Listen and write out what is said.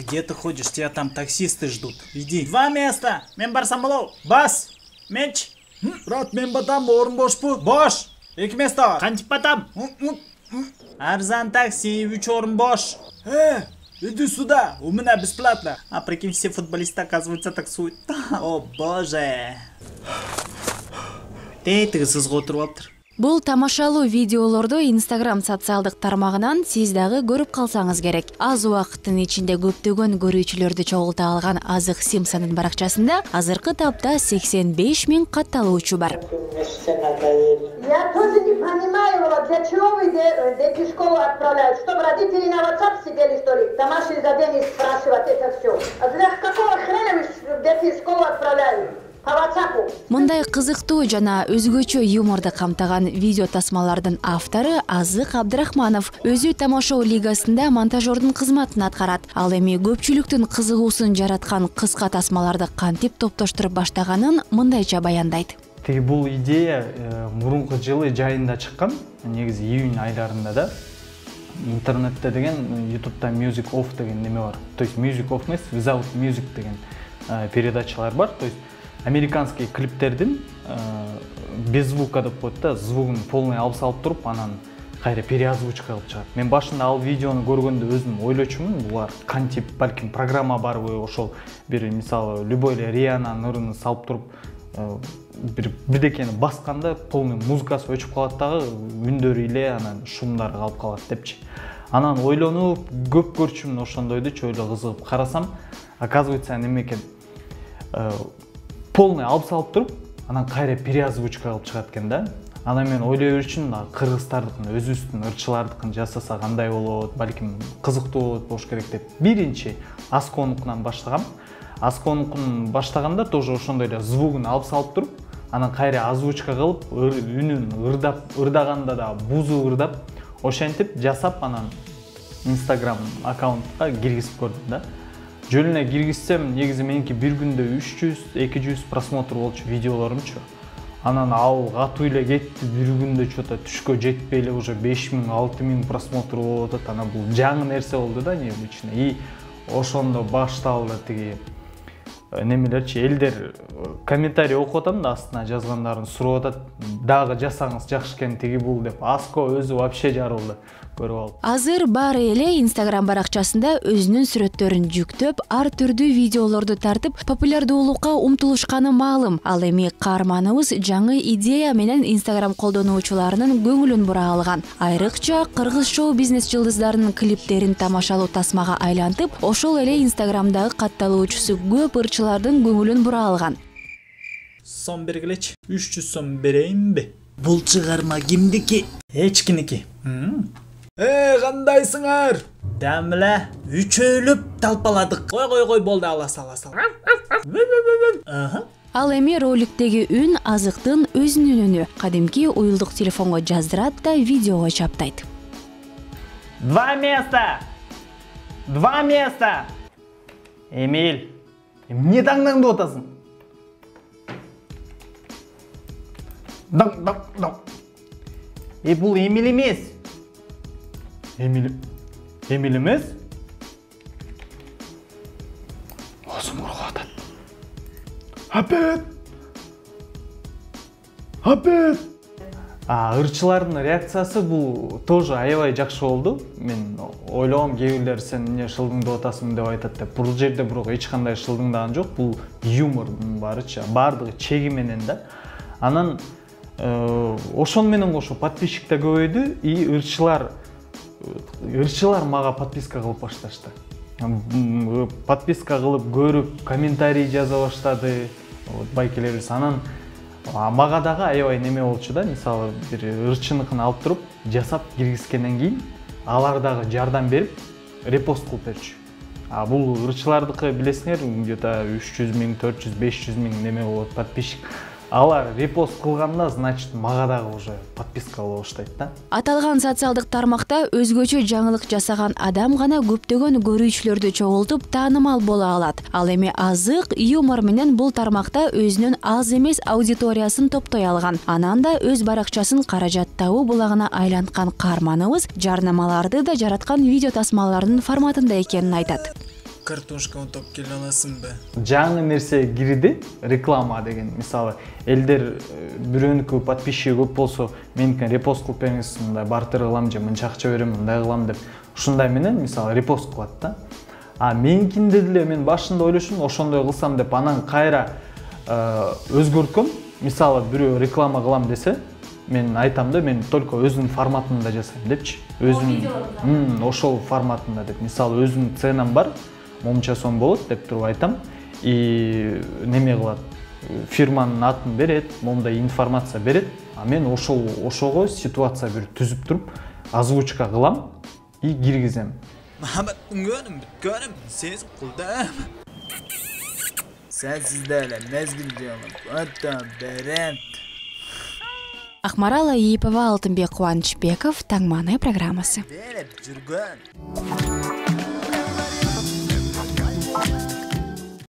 Где ты ходишь? Тебя там таксисты ждут. Иди. 2 места. Мен барсам болау. Бас. Менч. Брат, мен батам, орын бош бу. Бош. 2 места бар. Кантип батам? Арзан такси, 3 орын бош. Иди сюда, у меня бесплатно. А прикинь, все футболисты, оказывается, таксуют. О боже. Тегісіз отырып алыптыр. Бул тамашалуу видеолорду Instagram социалдык тармагынан сиз дагы көрүп калсаңыз керек. Аз убакыттын ичинде көптөгөн көрүүчүлөрдү чогулта алган Азык Симпсонун баракчасында азыркы тапта 85 000 катталуучу бар. Я тоже не понимаю, для чего вы дети в школу отправляют? Чтобы родители на WhatsApp сидели, что ли? Домашний задание спрашивать это все. А для какого хрена вы дети в школу отправляют? Мындай кызыктуу жана өзгөчө юморду камтаган видео тасмалардын автору Азык Абдрахманов өзү тамашоо лигасында монтажердун кызматын аткарат. Ал эми көпчүлүктүн кызыгуусун жараткан кыска тасмаларды кантип топтоштуруп баштаганын мындайча баяндайт. Бул идея мурунку жылы жайында чыккан, негизи июнь айларында да. Интернетте деген YouTube'да Music Off деген неме бар. То есть Music Off эмес, Without Music деген передачалар бар. То есть американский клиптердин без звука деп коет да, звугун полный алып салып туруп, анан кайра переозвучка кылып чыгат. Мен башында ал видеону көргөндө өзүм ойлочумун, булар кантип балким программа барбы, ошол бир мисалы любой эле Риананын ырын салып туруп бирдекени басканда полный музыкасы өчүп калат дагы, үндөрү эле анан шумдары калып калат депчи. Анан ойлонуп көп көрчүмүн ошондойдучу, ойло кызыгып карасам, оказывается неме экен, полный алып салып туруп, анан кайра переозвучка кылып чыгат экен да. Анан мен ойлой берчүмүн, кыргыздардыкын, өзүбүздүн ырчылардыкын жасаса кандай болот, балким кызыктуу болуш керек деп. Биринчи Асконукунан баштагам. Асконукун баштаганда тоже ошондой эле звугун алып салып туруп, анан кайра озвучка кылып, үнүн ырдаганда да бузу ырдап, ошентип жасап, анан Instagram аккаунтка киргизип көрдүм да. Жөн эле киргизсем, негизи меники бир күндө 300-200 просмотр болчу видеолорумчу. Анан ал катуу эле кетти, бир күндө чото түшкө жетпей эле уже 5000-6000 просмотр болуп атат. Анан бул жаңы нерсе болду да, необычно. И ошондо башталды тиги немелерчи, элдер комментарий окуп атам да, астына жазгандарын сурап атат. Дагы жасаңыз жакшы экен тиги бул деп. Аско өзү вообще жарылды. Азыр баары эле Instagram баракчасында өзүнүн сүрөттөрүн жүктөп, ар түрдүү видеолорду тартып, популярдуулукка умтулушканы маалым. Ал эми каарманыбыз жаңы идея менен Instagram колдонуучуларынын көңүлүн бура алган. Айрыкча кыргыз шоу-бизнес жылдыздарынын клиптерин тамашалуу тасмага айлантып, ошол эле Instagramдагы катталуучусу көп ырчылардын көңүлүн бура алган. Сом бергилечи. 300 сом берейинби? Бул чыгарма кимдики? Эчкиники. Кандайсыңар? Дәмле, үчөөлүп талпаладык. Кой болду, ала сал. Ал эми роликтеги үн Азыктын өзүнүн үнү. Кадимки уюлдук телефонго жаздырат да видеого чаптайт. 2 места! 2 места! Эмиль, эмне даңдаңды отасың? Даң. Бул Эмиль эмес. Эмиль эмес? Өзүм ургап атат. Апет! Ырчылардын реакциясы бул тоже аябай жакшы болду. Мен ойлогом, кээ сен эмне шылдыңдап атасың деп айтат деп. Бул жерде бирок эч кандай шылдыңдаган жок. Бул юмордун барычы, бардыгы чеги менен да. Анан ошон менен кошо подписчик да көбөйдү, и ырчылар мага подписка кылып башташты. Подписка кылып көрүп, комментарий жаза баштады. Байкелерибиз анан мага дагы аябай неме болчу да, мисалы бир ырчыныкын алып туруп, жасап киргизгенден кийин алар дагы жардам берип, репост кылып берчү. Бул ырчылардыкы билесиңер, где-то 300 000, 400 000, 500 000 неме болот подписчик. Алар репост кылганда, значит, мага дагы уже подписка боло баштайт да. Аталган социалдык тармакта өзгөчө жаңылык жасаган адам гана көптөгөн көрүүчүлөрдү чогултуп таанымал боло алат. Ал эми Азык юмор менен бул тармакта өзүнүн аз эмес аудиториясын топтой алган. Анан да өз баракчасын каражат табуу булагына айланткан каарманыбыз жарнамаларды да жараткан видео тасмаларынын форматында экенин айтат. картошканы топ келе аласыңбы? Жаңы нерсе кирди, реклама деген. Мисалы, элдер бирөөнүкү подписчиги көп болсо, меникин репост кылып бериңиз, мындай бартер кылам же мынча акча берем, мындай кылам деп. Ушундай менен мисалы репост кылат да. А меникинде деле мен башында ойлошум, ошондой кылсам деп, анан кайра өзгөрткөм. Мисалы, бирөө реклама кылам десе, мен айтам да, мен только өзүнүн форматында жасайм депчи. Өзүнүн ошол форматында деп. Мисалы, өзүнүн ценам бар, момча сом болот деп туруп айтам. И неме кылат, фирманын атын берет, момдай информация берет. А мен ошого ситуация бир түзүп туруп, озвучка кылам и киргизем. Махаббаттың өнім бүткөнім, сезіп құлдым. Сәнсізді әлі мәзгіл деймін, өттім, берент. Акмарал Аипова, Алтынбек Кубанычбеков, Таңманы программасы. Беріп жүргөн.